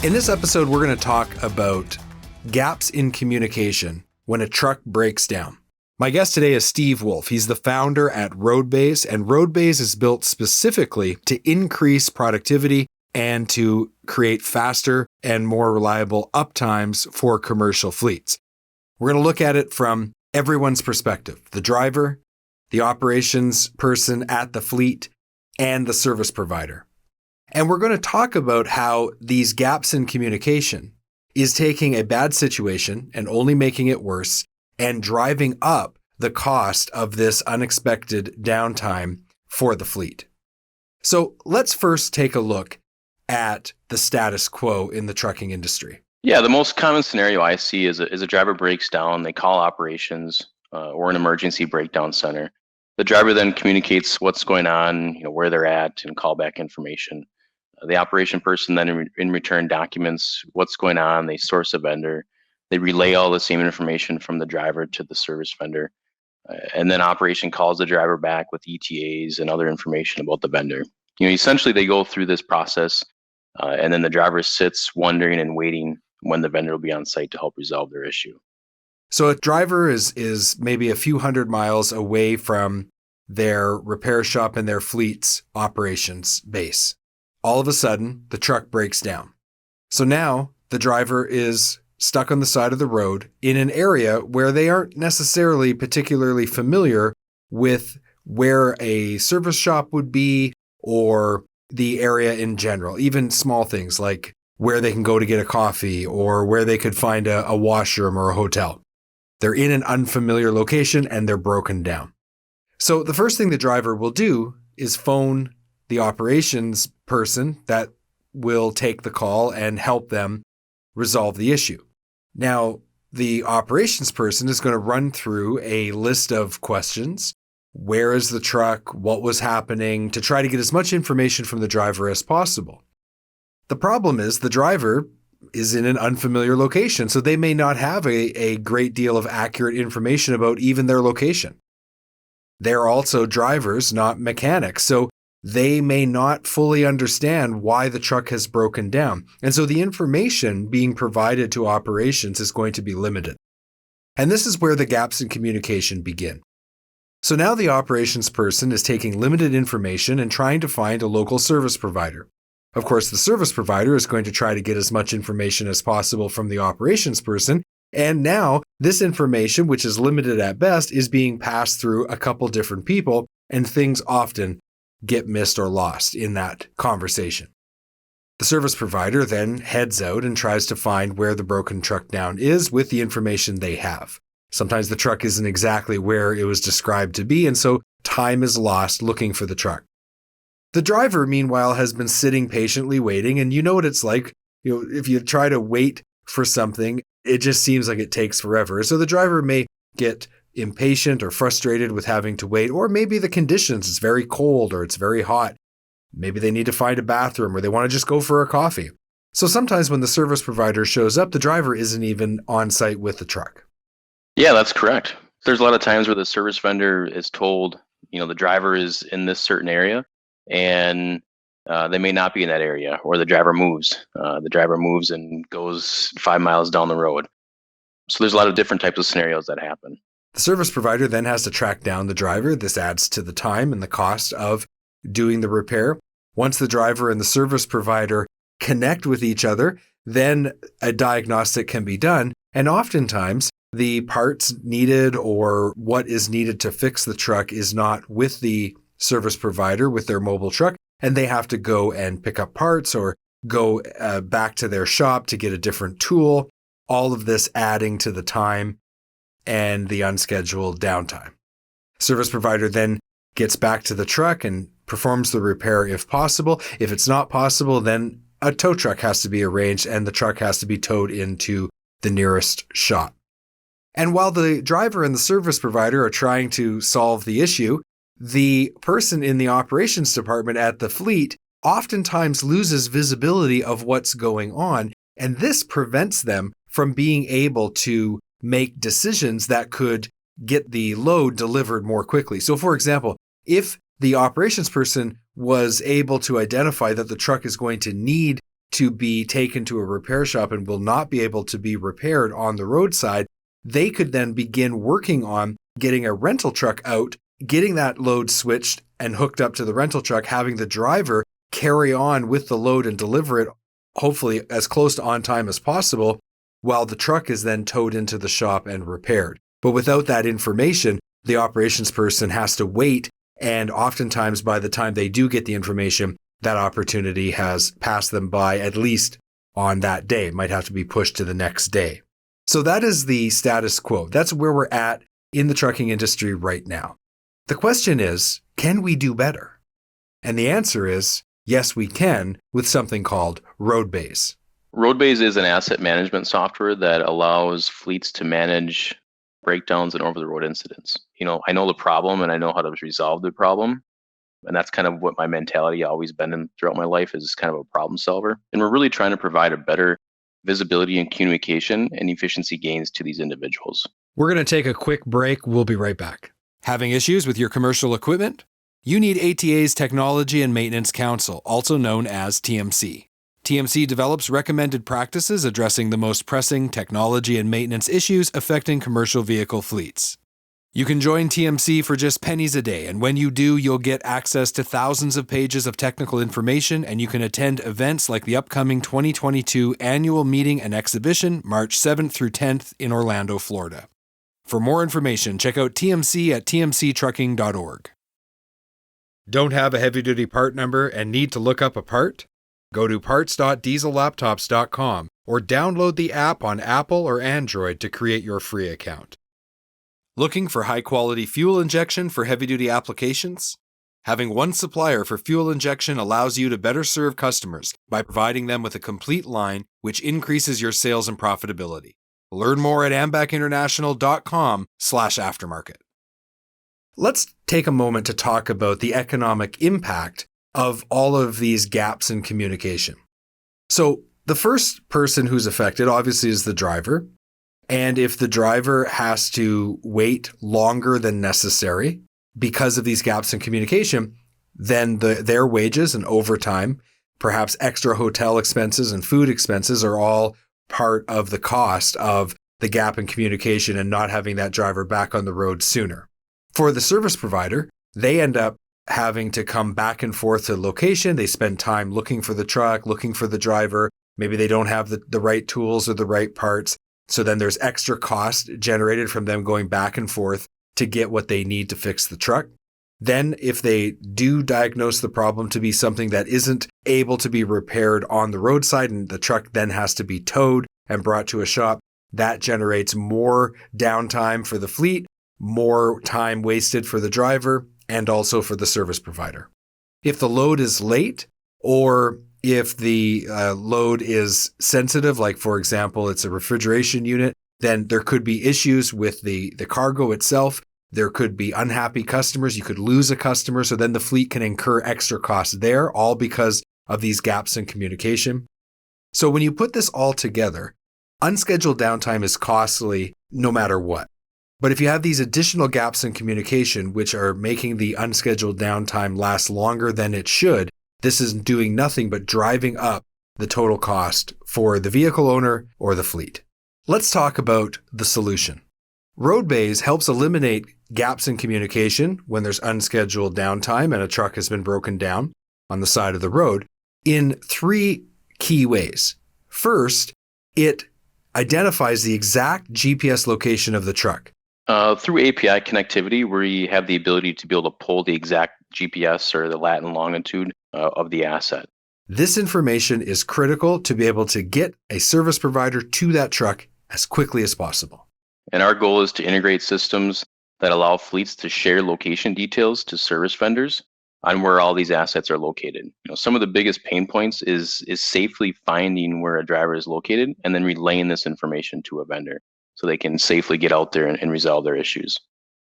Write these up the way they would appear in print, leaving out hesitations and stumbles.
In this episode, we're going to talk about gaps in communication when a truck breaks down. My guest today is Steve Wolf. He's the founder at RoadBays, and RoadBays is built specifically to increase productivity and to create faster and more reliable uptimes for commercial fleets. We're going to look at it from everyone's perspective: the driver, the operations person at the fleet, and the service provider. And we're going to talk about how these gaps in communication is taking a bad situation and only making it worse and driving up the cost of this unexpected downtime for the fleet. So let's first take a look at the status quo in the trucking industry. Yeah, the most common scenario I see is a driver breaks down, they call operations or an emergency breakdown center. The driver then communicates what's going on, where they're at, and call back information. The operation person then in return documents what's going on. They source a vendor. They relay all the same information from the driver to the service vendor. And then operation calls the driver back with ETAs and other information about the vendor. Essentially they go through this process and then the driver sits wondering and waiting when the vendor will be on site to help resolve their issue. So a driver is maybe a few hundred miles away from their repair shop and their fleet's operations base. All of a sudden, the truck breaks down. So now the driver is stuck on the side of the road in an area where they aren't necessarily particularly familiar with where a service shop would be or the area in general, even small things like where they can go to get a coffee or where they could find a washroom or a hotel. They're in an unfamiliar location and they're broken down. So the first thing the driver will do is phone the operations person that will take the call and help them resolve the issue. Now, the operations person is going to run through a list of questions. Where is the truck? What was happening? To try to get as much information from the driver as possible. The problem is the driver is in an unfamiliar location, so they may not have a great deal of accurate information about even their location. They're also drivers, not mechanics, so they may not fully understand why the truck has broken down. And so the information being provided to operations is going to be limited. And this is where the gaps in communication begin. So now the operations person is taking limited information and trying to find a local service provider. Of course, the service provider is going to try to get as much information as possible from the operations person. And now this information, which is limited at best, is being passed through a couple different people, and things often get missed or lost in that conversation. The service provider then heads out and tries to find where the broken truck down is with the information they have. Sometimes the truck isn't exactly where it was described to be, and so time is lost looking for the truck. The driver, meanwhile, has been sitting patiently waiting, and you know what it's like. If you try to wait for something, it just seems like it takes forever. So the driver may get impatient or frustrated with having to wait, or maybe the conditions, it's very cold or it's very hot. Maybe they need to find a bathroom or they want to just go for a coffee. So sometimes when the service provider shows up, the driver isn't even on site with the truck. Yeah, that's correct. There's a lot of times where the service vendor is told, the driver is in this certain area and they may not be in that area, or the driver moves. The driver moves and goes 5 miles down the road. So there's a lot of different types of scenarios that happen. The service provider then has to track down the driver. This adds to the time and the cost of doing the repair. Once the driver and the service provider connect with each other, then a diagnostic can be done. And oftentimes, the parts needed or what is needed to fix the truck is not with the service provider with their mobile truck, and they have to go and pick up parts or go back to their shop to get a different tool. All of this adding to the time and the unscheduled downtime. Service provider then gets back to the truck and performs the repair if possible. If it's not possible, then a tow truck has to be arranged and the truck has to be towed into the nearest shop. And while the driver and the service provider are trying to solve the issue, the person in the operations department at the fleet oftentimes loses visibility of what's going on, and this prevents them from being able to make decisions that could get the load delivered more quickly. So for example, if the operations person was able to identify that the truck is going to need to be taken to a repair shop and will not be able to be repaired on the roadside, they could then begin working on getting a rental truck out, getting that load switched and hooked up to the rental truck, having the driver carry on with the load and deliver it, hopefully as close to on time as possible, while the truck is then towed into the shop and repaired. But without that information, the operations person has to wait, and oftentimes by the time they do get the information, that opportunity has passed them by, at least on that day. It might have to be pushed to the next day. So that is the status quo. That's where we're at in the trucking industry right now. The question is, can we do better? And the answer is, yes, we can, with something called RoadBays. RoadBays is an asset management software that allows fleets to manage breakdowns and over-the-road incidents. I know the problem and I know how to resolve the problem. And that's kind of what my mentality always been in throughout my life, is kind of a problem solver. And we're really trying to provide a better visibility and communication and efficiency gains to these individuals. We're going to take a quick break. We'll be right back. Having issues with your commercial equipment? You need ATA's Technology and Maintenance Council, also known as TMC. TMC develops recommended practices addressing the most pressing technology and maintenance issues affecting commercial vehicle fleets. You can join TMC for just pennies a day, and when you do, you'll get access to thousands of pages of technical information, and you can attend events like the upcoming 2022 annual meeting and exhibition, March 7th through 10th in Orlando, Florida. For more information, check out TMC at tmctrucking.org. Don't have a heavy-duty part number and need to look up a part? Go to parts.diesellaptops.com or download the app on Apple or Android to create your free account. Looking for high-quality fuel injection for heavy-duty applications? Having one supplier for fuel injection allows you to better serve customers by providing them with a complete line, which increases your sales and profitability. Learn more at ambackinternational.com/aftermarket. Let's take a moment to talk about the economic impact of all of these gaps in communication. So the first person who's affected obviously is the driver. And if the driver has to wait longer than necessary because of these gaps in communication, then their wages and overtime, perhaps extra hotel expenses and food expenses, are all part of the cost of the gap in communication and not having that driver back on the road sooner. For the service provider, they end up having to come back and forth to location. They spend time looking for the truck, looking for the driver. Maybe they don't have the right tools or the right parts. So then there's extra cost generated from them going back and forth to get what they need to fix the truck. Then if they do diagnose the problem to be something that isn't able to be repaired on the roadside and the truck then has to be towed and brought to a shop, that generates more downtime for the fleet, more time wasted for the driver, and also for the service provider. If the load is late, or if the load is sensitive, like for example, it's a refrigeration unit, then there could be issues with the cargo itself. There could be unhappy customers. You could lose a customer. So then the fleet can incur extra costs there, all because of these gaps in communication. So when you put this all together, unscheduled downtime is costly no matter what. But if you have these additional gaps in communication, which are making the unscheduled downtime last longer than it should, this is doing nothing but driving up the total cost for the vehicle owner or the fleet. Let's talk about the solution. RoadBays helps eliminate gaps in communication when there's unscheduled downtime and a truck has been broken down on the side of the road in 3 key ways. First, it identifies the exact GPS location of the truck. Through API connectivity, we have the ability to be able to pull the exact GPS or the lat and longitude of the asset. This information is critical to be able to get a service provider to that truck as quickly as possible. And our goal is to integrate systems that allow fleets to share location details to service vendors on where all these assets are located. Some of the biggest pain points is safely finding where a driver is located and then relaying this information to a vendor so they can safely get out there and resolve their issues.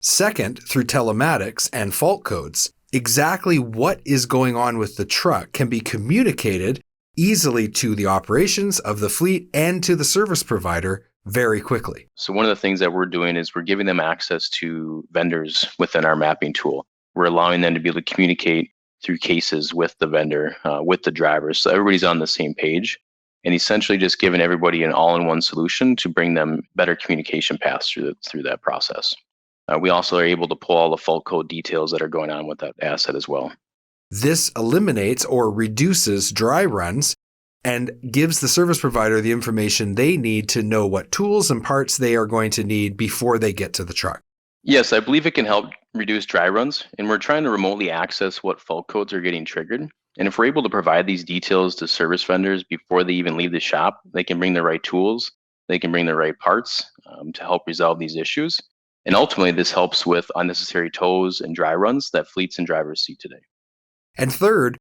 Second, through telematics and fault codes, exactly what is going on with the truck can be communicated easily to the operations of the fleet and to the service provider very quickly. So one of the things that we're doing is we're giving them access to vendors within our mapping tool. We're allowing them to be able to communicate through cases with the vendor, with the drivers. So everybody's on the same page, and essentially just giving everybody an all-in-one solution to bring them better communication paths through that process. We also are able to pull all the fault code details that are going on with that asset as well. This eliminates or reduces dry runs and gives the service provider the information they need to know what tools and parts they are going to need before they get to the truck. Yes, I believe it can help reduce dry runs, and we're trying to remotely access what fault codes are getting triggered. And if we're able to provide these details to service vendors before they even leave the shop, they can bring the right tools, they can bring the right parts to help resolve these issues. And ultimately, this helps with unnecessary tows and dry runs that fleets and drivers see today. And third,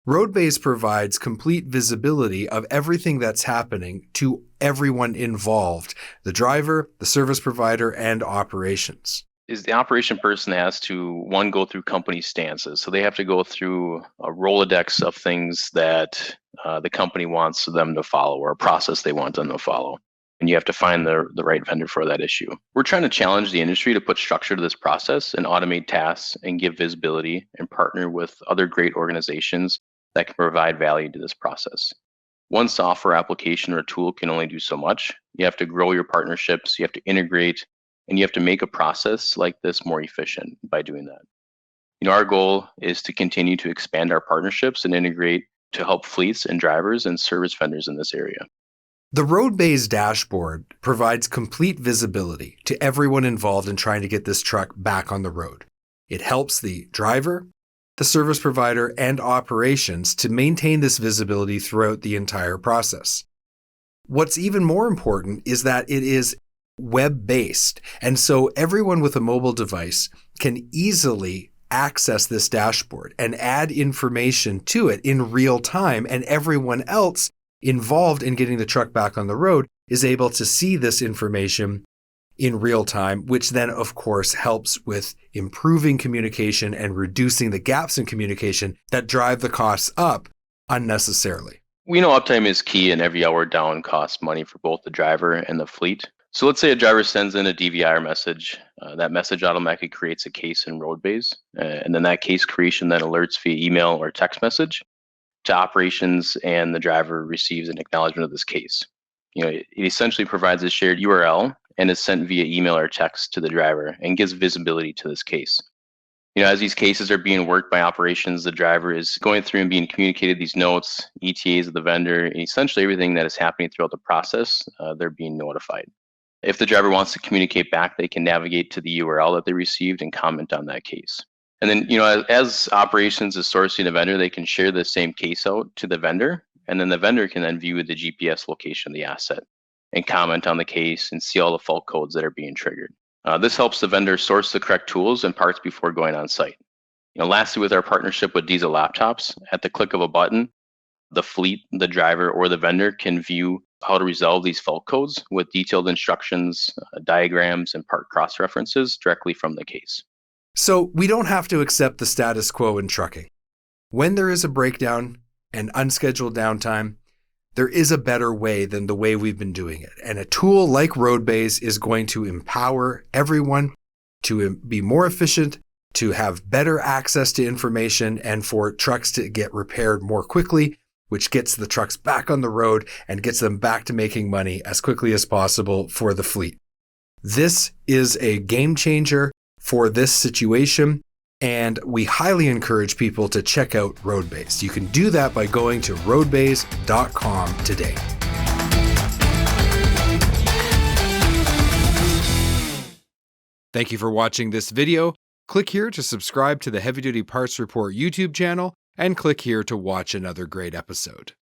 RoadBays provides complete visibility of everything that's happening to everyone involved, the driver, the service provider, and operations. Is the operation person has to, one, go through company stances. So they have to go through a Rolodex of things that the company wants them to follow, or a process they want them to follow. And you have to find the right vendor for that issue. We're trying to challenge the industry to put structure to this process and automate tasks and give visibility and partner with other great organizations that can provide value to this process. One software application or tool can only do so much. You have to grow your partnerships, you have to integrate, and you have to make a process like this more efficient by doing that. Our goal is to continue to expand our partnerships and integrate to help fleets and drivers and service vendors in this area. The RoadBays dashboard provides complete visibility to everyone involved in trying to get this truck back on the road. It helps the driver, the service provider, and operations to maintain this visibility throughout the entire process. What's even more important is that it is web-based, and so everyone with a mobile device can easily access this dashboard and add information to it in real time, and everyone else involved in getting the truck back on the road is able to see this information in real time, which then, of course, helps with improving communication and reducing the gaps in communication that drive the costs up unnecessarily. We know uptime is key, and every hour down costs money for both the driver and the fleet. So let's say a driver sends in a DVR message. That message automatically creates a case in RoadBays, and then that case creation then alerts via email or text message to operations, and the driver receives an acknowledgement of this case. It essentially provides a shared URL and is sent via email or text to the driver and gives visibility to this case. As these cases are being worked by operations, the driver is going through and being communicated these notes, ETAs of the vendor, and essentially everything that is happening throughout the process, they're being notified. If the driver wants to communicate back, they can navigate to the URL that they received and comment on that case. And then, as operations is sourcing a vendor, they can share the same case out to the vendor, and then the vendor can then view the GPS location of the asset and comment on the case and see all the fault codes that are being triggered. This helps the vendor source the correct tools and parts before going on site. Lastly, with our partnership with Diesel Laptops, at the click of a button, the fleet, the driver, or the vendor can view how to resolve these fault codes with detailed instructions, diagrams, and part cross-references directly from the case. So we don't have to accept the status quo in trucking. When there is a breakdown and unscheduled downtime, there is a better way than the way we've been doing it. And a tool like RoadBays is going to empower everyone to be more efficient, to have better access to information, and for trucks to get repaired more quickly, which gets the trucks back on the road and gets them back to making money as quickly as possible for the fleet. This is a game changer for this situation, and we highly encourage people to check out RoadBays. You can do that by going to roadbays.com today. Thank you for watching this video. Click here to subscribe to the Heavy Duty Parts Report YouTube channel, and click here to watch another great episode.